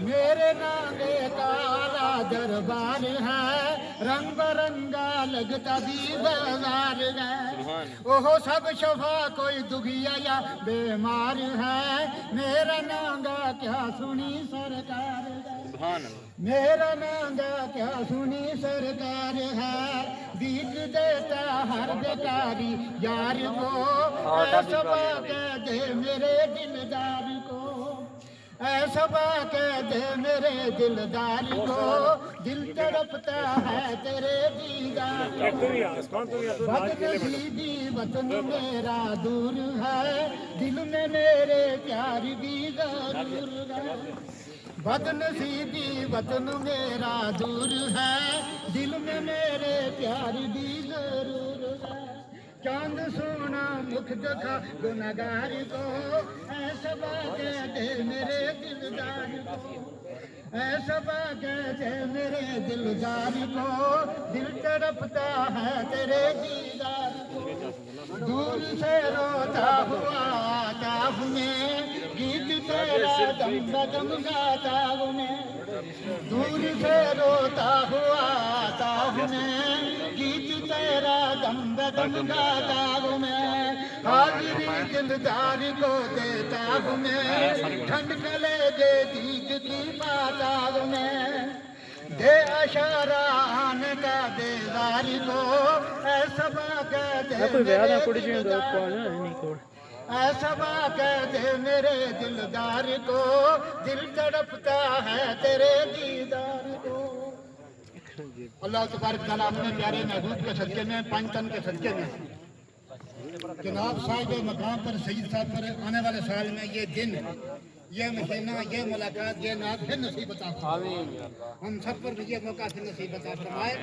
मेरे नागे काला दरबार है, रंग बरंगा लगता भी बाजार है। ओहो सब शफा कोई दुखिया या बीमार है, मेरा नागा क्या सुनी सरकार है। मेरा नागा क्या सुनी सरकार है, बीत देता हर बेकारी यार को, ऐसा कह दे मेरे दिलदार को, ऐसा कह दे मेरे दिलदार को, दिल तड़पता है तेरे दीदार। बदनसीबी वतन मेरा दूर है, दिल में मेरे प्यार की जरूर है। बदनसीबी वतन मेरा दूर है, दिल में मेरे प्यार की जरूर है। चांद सोना मुख दिखा गुनहगार को, ऐसा कह दे मेरे दिलदार को, ऐसा कह दे मेरे दिलदार को, दिल तड़पता है तेरे दीदार को। दूर से रोता हुआ आता हूँ मैं, गीत तेरा दम बदम गाता हूँ मैं। दूर से रोता हुआ आता हूँ मैं, गीत तेरा दम बदम गाता हूँ मैं। हाजिरी दिलदार को देता हूँ मैं, ठंड कलेजे दीद की पाता हूँ मैं। दे अशारा आने का देदार को, ऐसा कह दे ऐसा कह दे मेरे दिलदार को, दिल तड़पता है तेरे दीदार को। अल्लाह तबारक तआला अपने प्यारे महबूब के सदके में, पंचतन के सदके में, जनाब साहिब मकाम पर सईद साहब पर आने वाले साल में ये दिन, ये महीना, ये मुलाकात, ये नात फिर नसीब अता फरमाए। हम सब पर ये मौका फिर नसीब अता फरमाए।